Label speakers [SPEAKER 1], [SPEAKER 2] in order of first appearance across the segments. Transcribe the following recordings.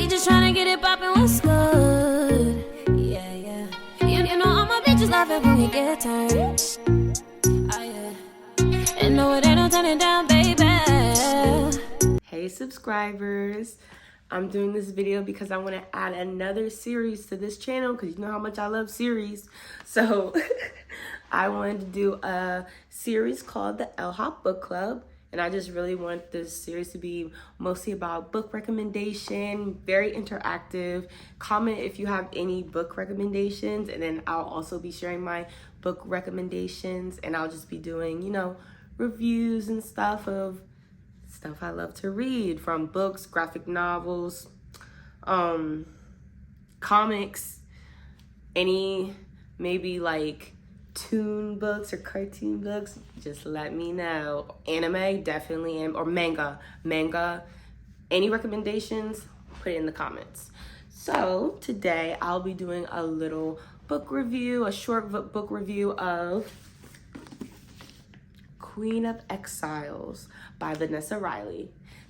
[SPEAKER 1] We just tryna get it poppin', what's good? Yeah, yeah. You know all my bitches love it when we get turned. Oh, yeah. And no, it ain't no turning down, baby.
[SPEAKER 2] Hey subscribers, I'm doing this video because I want to add another series to this channel because you know how much I love series. So I wanted to do a series called the Lhop Book Club, and I just really want this series to be mostly about book recommendation, very interactive. Comment if you have any book recommendations, and then I'll also be sharing my book recommendations, and I'll just be doing, you know, reviews and stuff of stuff I love to read, from books, graphic novels, comics, any maybe like toon books or cartoon books, just let me know. Anime, definitely, or manga, any recommendations, put it in the comments. So today I'll be doing a little book review, a short book review of Queen of Exiles by Vanessa.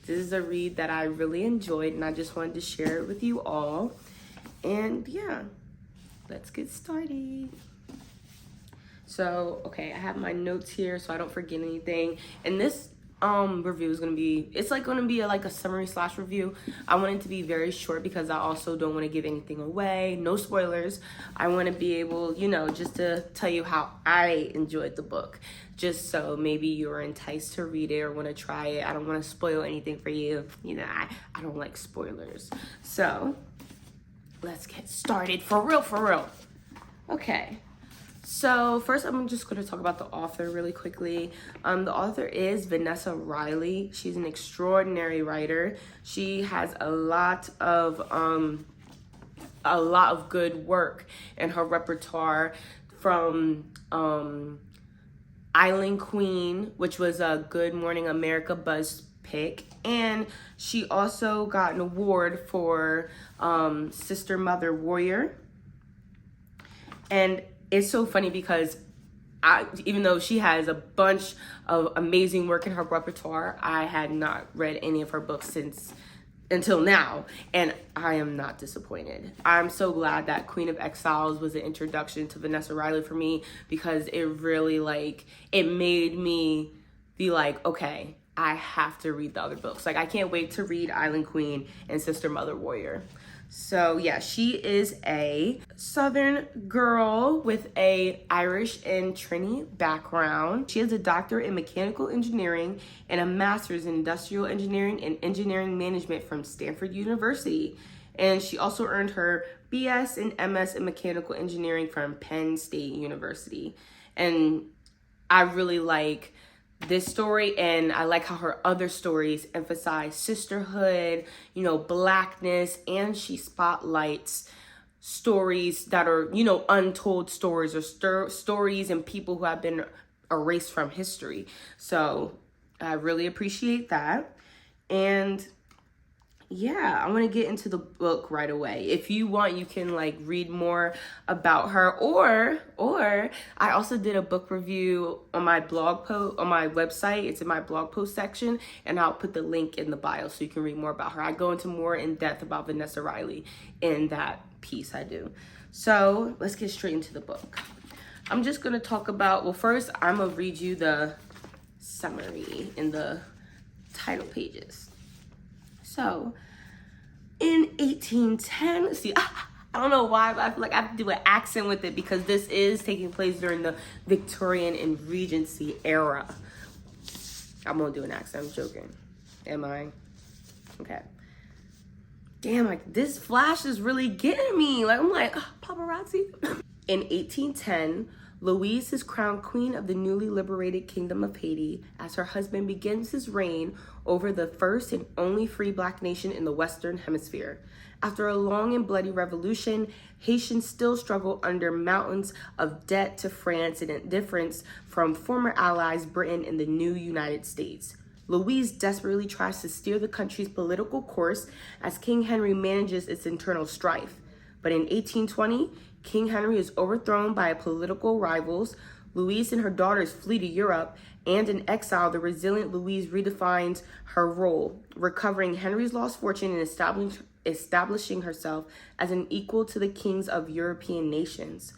[SPEAKER 2] This is a read that I really enjoyed, and I just wanted to share it with you all. And yeah, let's get started. So, okay, I have my notes here so I don't forget anything. And this review is gonna be, it's like gonna be like a summary / review. I want it to be very short because I also don't want to give anything away, no spoilers. I want to be able, you know, just to tell you how I enjoyed the book, just so maybe you're enticed to read it or want to try it. I don't want to spoil anything for you. You know, I don't like spoilers. So let's get started for real. Okay. So first, I'm just going to talk about the author really quickly. The author is Vanessa. She's an extraordinary writer. She has a lot of good work in her repertoire, from Island Queen, which was a Good Morning America buzz pick, and she also got an award for Sister Mother Warrior. And it's so funny because even though she has a bunch of amazing work in her repertoire, I had not read any of her books until now, and I am not disappointed. I'm so glad that Queen of Exiles was an introduction to Vanessa for me, because it really, like, it made me be like, okay, I have to read the other books. Like, I can't wait to read Island Queen and Sister Mother Warrior. So yeah, she is a Southern girl with a Irish and Trini background. She has a doctorate in mechanical engineering and a master's in industrial engineering and engineering management from Stanford University. And she also earned her BS and MS in mechanical engineering from Penn State University. And I really like this story, and I like how her other stories emphasize sisterhood, you know, blackness, and she spotlights stories that are, you know, untold stories, or stories and people who have been erased from history. So I really appreciate that. And yeah, I want to get into the book right away. If you want, you can like read more about her, or I also did a book review on my blog post on my website. It's in my blog post section, and I'll put the link in the bio so you can read more about her. I go into more in depth about Vanessa in that piece I do. So let's get straight into the book. I'm just gonna talk about, well, first I'm gonna read you the summary in the title pages. So, in 1810, see, I don't know why, but I feel like I have to do an accent with it because this is taking place during the Victorian and Regency era. I'm gonna do an accent, I'm joking. Am I? Okay. Damn, like, this flash is really getting me. Like, I'm like, oh, paparazzi. In 1810, Louise is crowned queen of the newly liberated Kingdom of Haiti as her husband begins his reign over the first and only free black nation in the Western Hemisphere. After a long and bloody revolution, Haitians still struggle under mountains of debt to France and indifference from former allies Britain and the new United States. Louise desperately tries to steer the country's political course as King Henry manages its internal strife. But in 1820, King Henry is overthrown by political rivals. Louise and her daughters flee to Europe, and in exile, the resilient Louise redefines her role, recovering Henry's lost fortune and establishing herself as an equal to the kings of European nations.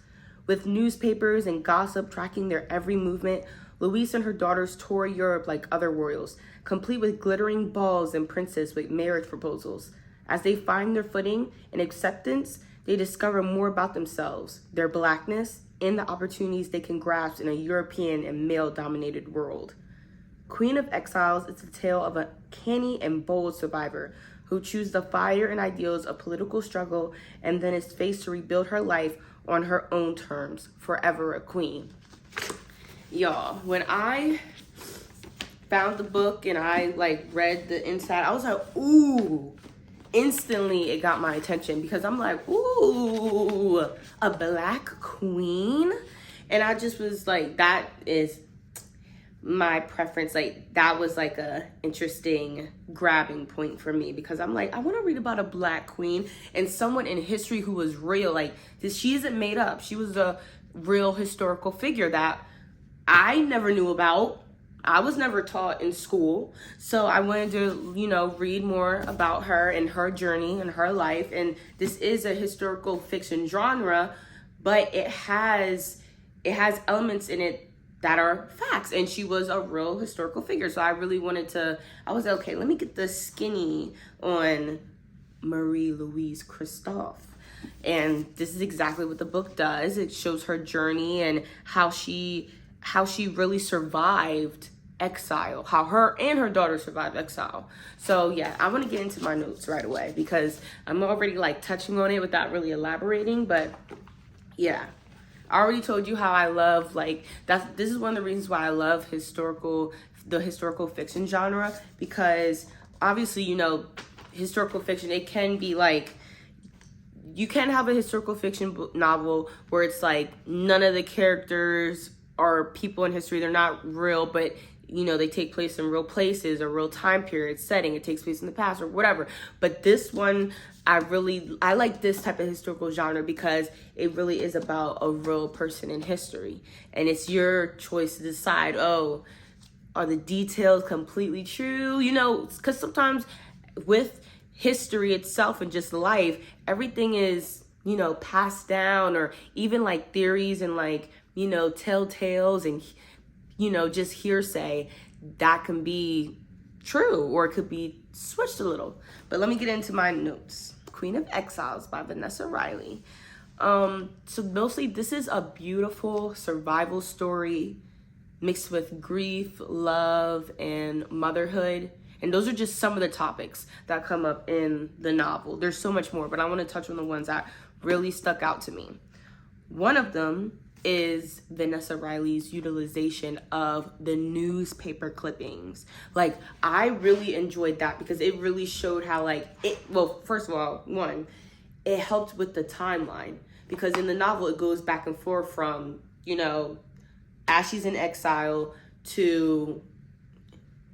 [SPEAKER 2] With newspapers and gossip tracking their every movement, Louise and her daughters tour Europe like other royals, complete with glittering balls and princes with marriage proposals. As they find their footing and acceptance, they discover more about themselves, their blackness, and the opportunities they can grasp in a European and male-dominated world. Queen of Exiles is the tale of a canny and bold survivor who chooses the fire and ideals of political struggle and then is faced to rebuild her life on her own terms, forever a queen. Y'all, when I found the book and I read the inside, I was like, ooh. Instantly it got my attention because I'm like, ooh, a black queen. And I just was like, that is my preference. That was a interesting grabbing point for me because I'm like, I want to read about a black queen and someone in history who was real. She isn't made up. She was a real historical figure that I never knew about. I was never taught in school. So I wanted to, read more about her and her journey and her life. And this is a historical fiction genre, but it has elements in it that are facts. And she was a real historical figure. So I really I was like, okay, let me get the skinny on Marie Louise Christophe. And this is exactly what the book does. It shows her journey and how she really survived exile, how her and her daughter survived exile. So yeah, I want to get into my notes right away because I'm already touching on it without really elaborating. But yeah, I already told you how I love this is one of the reasons why I love the historical fiction genre, because obviously historical fiction, it can be you can have a historical fiction novel where it's none of the characters are people in history, they're not real, but they take place in real places or real time period setting. It takes place in the past or whatever. But this one, I like this type of historical genre because it really is about a real person in history. And it's your choice to decide, are the details completely true? Because sometimes with history itself and just life, everything is, passed down, or even theories and telltales and just hearsay that can be true or it could be switched a little. But let me get into my notes. Queen of Exiles by Vanessa Riley. So mostly this is a beautiful survival story mixed with grief, love, and motherhood. And those are just some of the topics that come up in the novel. There's so much more, but I want to touch on the ones that really stuck out to me. One of them is Vanessa Riley's utilization of the newspaper clippings. I really enjoyed that because it really showed how first of all, it helped with the timeline, because in the novel it goes back and forth from, as she's in exile to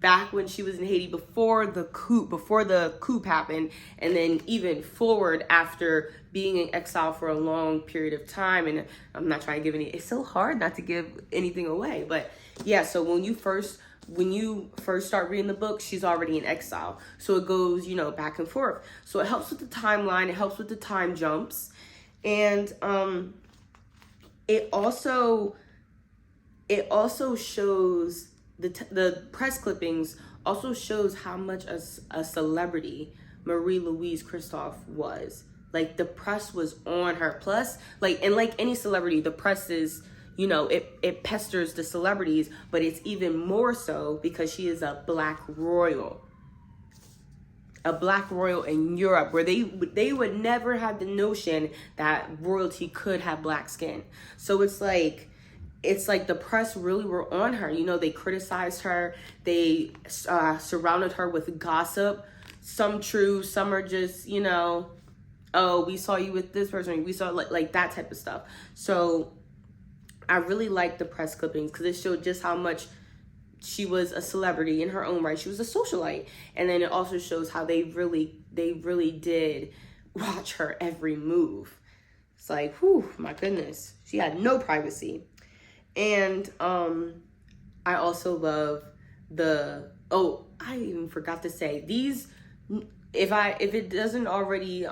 [SPEAKER 2] back when she was in Haiti before the coup happened, and then even forward after being in exile for a long period of time. And I'm not trying to give it's so hard not to give anything away, but yeah, so when you first start reading the book, she's already in exile, so it goes back and forth. So it helps with the timeline, it helps with the time jumps, and it also shows the press clippings also shows how much a celebrity Marie Louise Christophe was. The press was on her. Plus, and any celebrity, the press is, it pesters the celebrities, but it's even more so because she is a black royal in Europe, where they would never have the notion that royalty could have black skin. So it's the press really were on her. They criticized her. They surrounded her with gossip. Some true, some are just, oh, we saw you with this person. We saw that type of stuff. So I really liked the press clippings because it showed just how much she was a celebrity in her own right. She was a socialite. And then it also shows how they really did watch her every move. It's whew, my goodness. She had no privacy. And I also love I even forgot to say these. If it doesn't already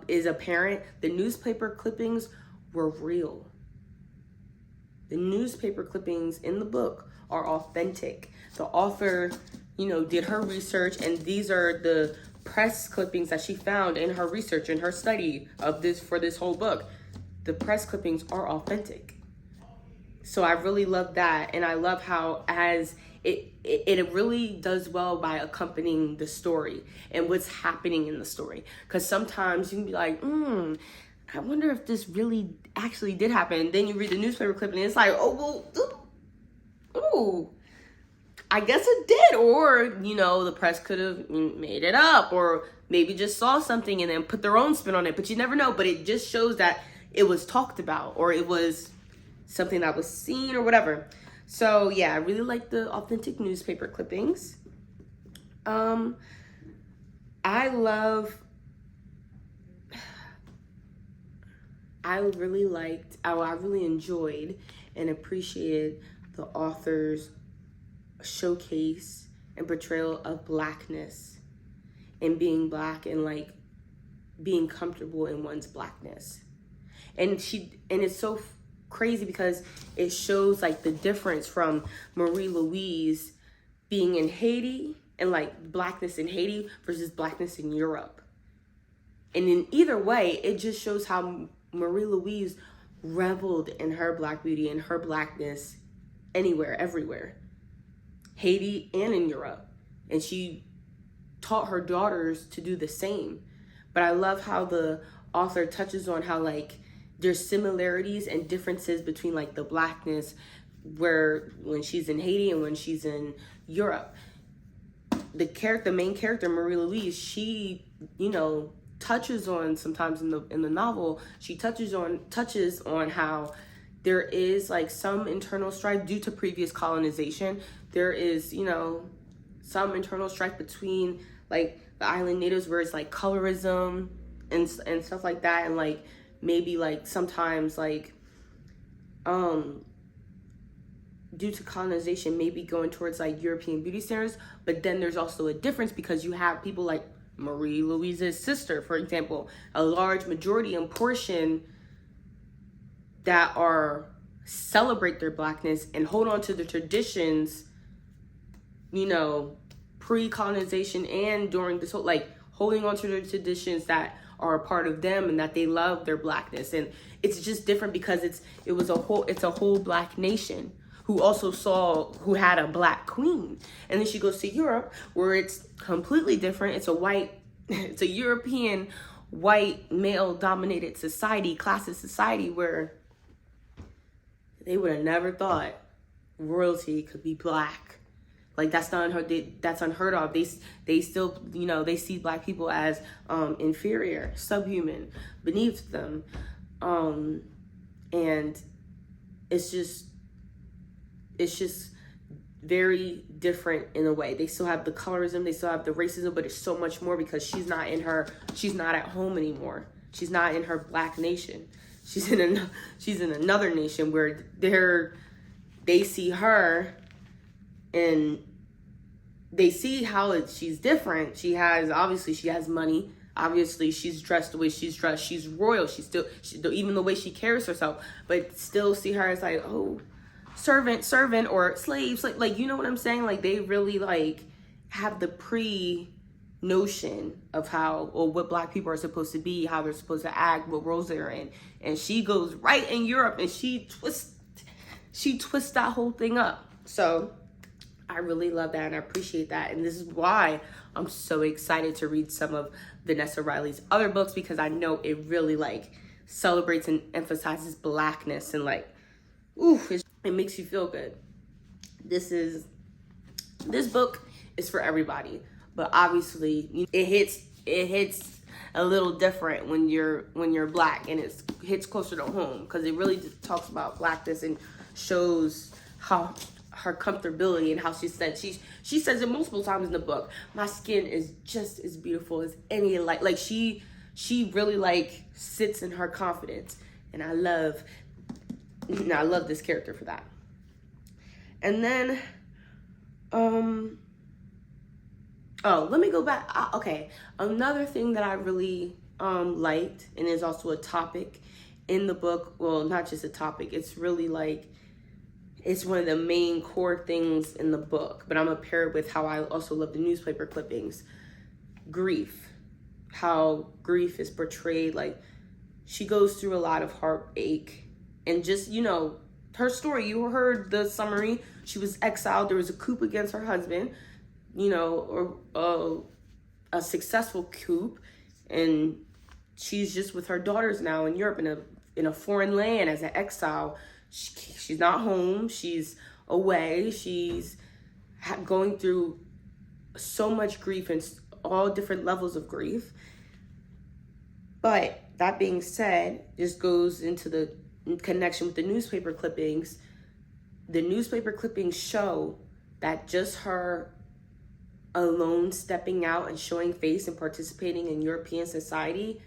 [SPEAKER 2] is apparent, the newspaper clippings were real. The newspaper clippings in the book are authentic. The author, did her research, and these are the press clippings that she found in her research and her study of this for this whole book. The press clippings are authentic. So I really love that, and I love how as it really does well by accompanying the story and what's happening in the story. Because sometimes you can be like, I wonder if this really actually did happen. And then you read the newspaper clip and it's like, I guess it did. Or, the press could have made it up, or maybe just saw something and then put their own spin on it. But you never know. But it just shows that it was talked about, or it was something that was seen, or whatever. So yeah, I really like the authentic newspaper clippings. I really enjoyed and appreciated the author's showcase and portrayal of Blackness and being Black, and like being comfortable in one's Blackness. And it's so crazy because it shows like the difference from Marie Louise being in Haiti and like Blackness in Haiti versus Blackness in Europe. And in either way, it just shows how Marie Louise reveled in her Black beauty and her Blackness anywhere, everywhere. Haiti and in Europe. And she taught her daughters to do the same. But I love how the author touches on how like there's similarities and differences between like the Blackness when she's in Haiti and when she's in Europe. The main character, Marie Louise, she, touches on sometimes in the novel, she touches on how there is like some internal strife due to previous colonization. There is, some internal strife between like the island natives where it's like colorism and stuff like that, and like maybe like sometimes like due to colonization maybe going towards like European beauty standards. But then there's also a difference because you have people like Marie Louise's sister, for example, a large majority and portion that celebrate their Blackness and hold on to the traditions, pre-colonization and during this whole, like holding on to the traditions that are a part of them and that they love their Blackness. And it's just different because it's a whole Black nation who had a Black queen. And then she goes to Europe where it's completely different. It's a European white male dominated society, classist society, where they would have never thought royalty could be Black. Like that's unheard of. They still, they see Black people as inferior, subhuman, beneath them. And it's just very different in a way. They still have the colorism, they still have the racism, but it's so much more because she's not at home anymore. She's not in her Black nation. She's in another nation where they see her and they see how she's different. She has money. Obviously, she's dressed the way she's dressed. She's royal. Even the way she carries herself, but still see her as like, oh, servant, or slave. Like, you know what I'm saying? Like, they really like have the notion of how or what Black people are supposed to be, how they're supposed to act, what roles they're in. And she goes right in Europe and she twists that whole thing up. So I really love that and I appreciate that. And this is why I'm so excited to read some of Vanessa Riley's other books, because I know it really like celebrates and emphasizes Blackness and like, it makes you feel good. This book is for everybody, but obviously it hits a little different when you're Black, and it hits closer to home because it really just talks about Blackness and shows how her comfortability and how she says it multiple times in the book. My skin is just as beautiful as any light. Like she really like sits in her confidence, and I love I love this character for that. And then, let me go back. Okay, another thing that I really liked, and is also a topic in the book. Well, not just a topic. It's really like, it's one of the main core things in the book. But I'm gonna pair it with how I also love the newspaper clippings. Grief. How grief is portrayed. Like, she goes through a lot of heartache, and just, you know, her story. You heard the summary. She was exiled. There was a coup against her husband, you know, or a successful coup, and she's just with her daughters now in Europe, in a foreign land as an exile. She's not home. She's away. She's going through so much grief and all different levels of grief. But that being said, this goes into the connection with the newspaper clippings. The newspaper clippings show that just her alone stepping out and showing face and participating in European society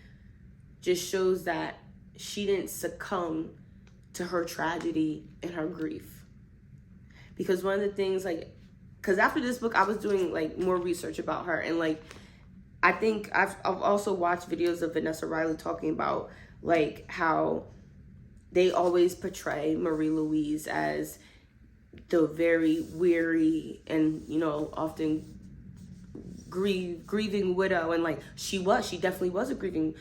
[SPEAKER 2] just shows that she didn't succumb to her tragedy and her grief. Because one of the things, like, because after this book, I was doing like more research about her, and like, I think I've also watched videos of Vanessa Riley talking about like how they always portray Marie Louise as the very weary and, you know, often grieving widow. And like, she definitely was a grieving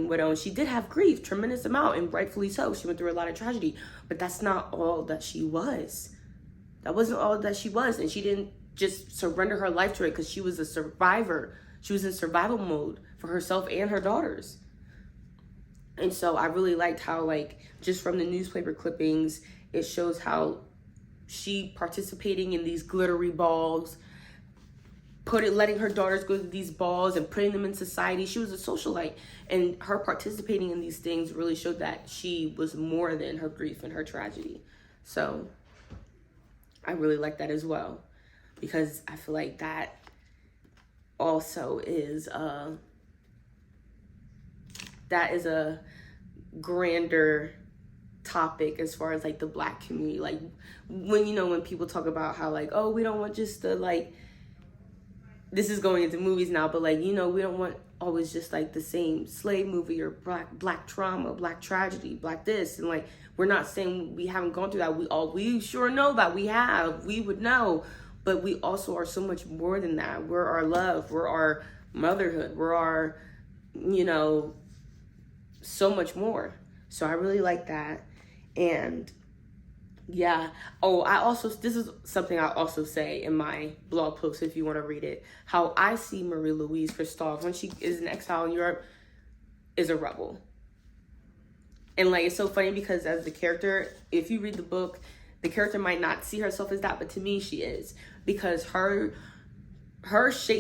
[SPEAKER 2] widow, and she did have grief, tremendous amount, and rightfully so. She went through a lot of tragedy, but that's not all that she was. That wasn't all that she was. And she didn't just surrender her life to it because she was a survivor. She was in survival mode for herself and her daughters. And so I really liked how, like, just from the newspaper clippings, it shows how she participating in these glittery balls, letting her daughters go to these balls and putting them in society. She was a socialite, and her participating in these things really showed that she was more than her grief and her tragedy. So I really like that as well, because I feel like that also is a grander topic as far as like the Black community. Like, when people talk about how like, oh, we don't want just the, like, this is going into movies now, but like, we don't want always just like the same slave movie or black trauma, Black tragedy, Black this. And like, we're not saying we haven't gone through that. We sure know that we would know, but we also are so much more than that. We're our love, we're our motherhood, we're our, so much more. So I really like that. And yeah. Oh, this is something I also say in my blog post if you want to read it. How I see Marie Louise Christophe when she is in exile in Europe is a rebel. And like, it's so funny because as the character, if you read the book, the character might not see herself as that, but to me she is, because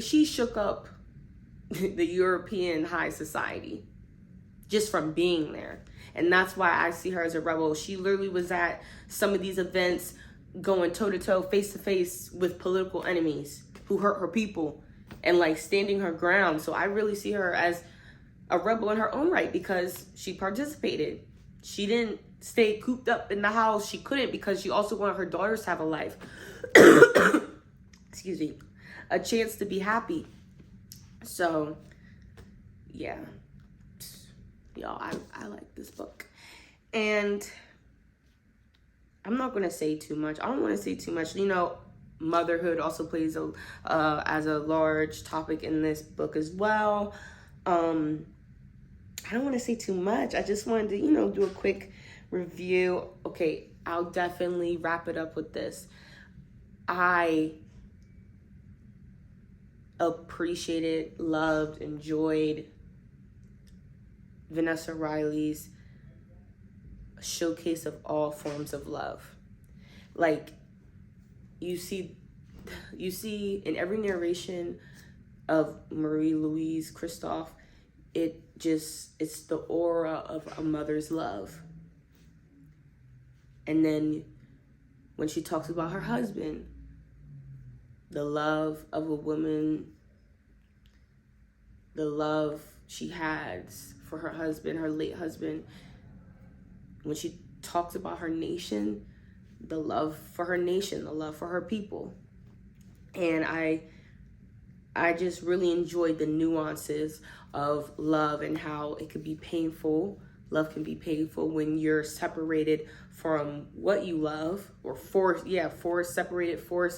[SPEAKER 2] she shook up the European high society just from being there. And that's why I see her as a rebel. She literally was at some of these events going toe-to-toe, face-to-face with political enemies who hurt her people and like standing her ground. So I really see her as a rebel in her own right because she participated. She didn't stay cooped up in the house. She couldn't because she also wanted her daughters to have a life. Excuse me. A chance to be happy. So, yeah. Y'all, I like this book. And I'm not going to say too much. I don't want to say too much. Motherhood also plays as a large topic in this book as well. I don't want to say too much. I just wanted to, do a quick review. Okay, I'll definitely wrap it up with this. I appreciated, loved, enjoyed Vanessa Riley's showcase of all forms of love. Like, you see in every narration of Marie Louise Christophe, it's the aura of a mother's love. And then when she talks about her husband, the love of a woman, the love she has for her husband, her late husband. When she talks about her nation, the love for her nation, the love for her people. And I just really enjoyed the nuances of love and how it could be painful. Love can be painful when you're separated from what you love, or forced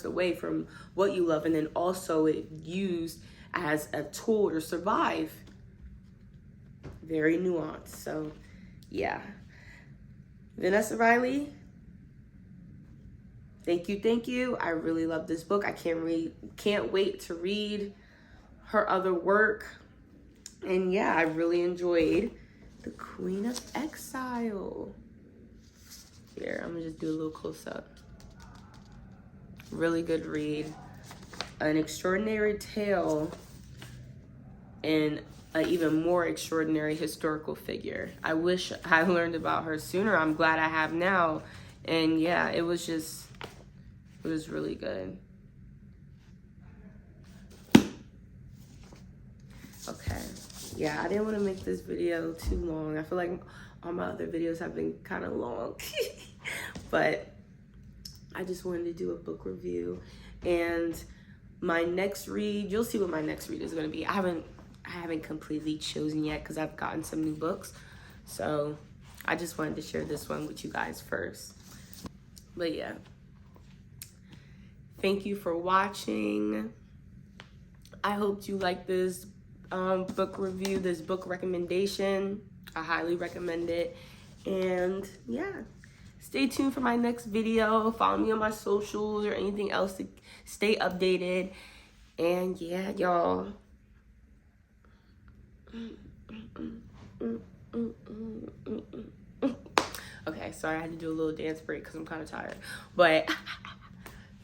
[SPEAKER 2] away from what you love, and then also it used as a tool to survive. Very nuanced. So yeah, Vanessa Riley, thank you. I really love this book. I can't wait to read her other work. And yeah, I really enjoyed The Queen of Exile. Here, I'm gonna just do a little close up. Really good read. An extraordinary tale and an even more extraordinary historical figure. I wish I learned about her sooner. I'm glad I have now. And yeah, it was really good. Okay. Yeah, I didn't want to make this video too long. I feel like all my other videos have been kind of long. But I just wanted to do a book review. And my next read, you'll see what my next read is going to be. I haven't completely chosen yet because I've gotten some new books. So I just wanted to share this one with you guys first. But yeah. Thank you for watching. I hope you like this book review, this book recommendation. I highly recommend it. And yeah, stay tuned for my next video. Follow me on my socials or anything else to stay updated. And yeah, y'all. Okay, sorry, I had to do a little dance break because I'm kind of tired. But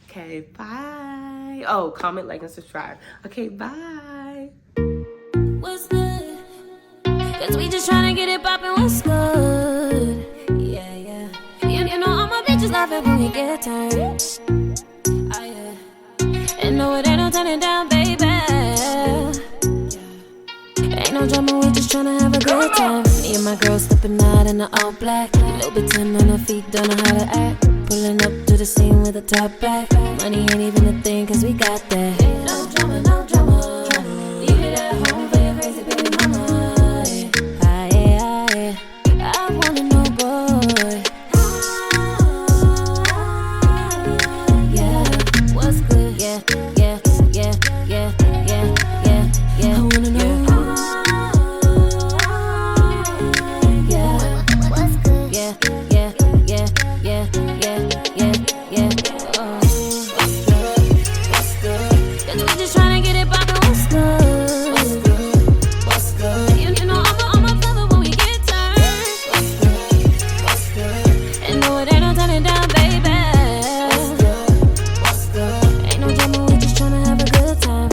[SPEAKER 2] okay, bye. Oh, comment, like, and subscribe. Okay, bye.
[SPEAKER 1] What's good? Cause we just tryna get it poppin', what's good? Yeah, yeah. You know all my bitches love it when we get turned. Oh, yeah. And no, it ain't no turning down, baby. Yeah. Ain't no drama, we just tryna have a good time. Me and my girl stepping out in the all black. A little bit 10 on her feet, don't know how to act. Pulling up to the scene with a top back. Money ain't even a thing, cause we got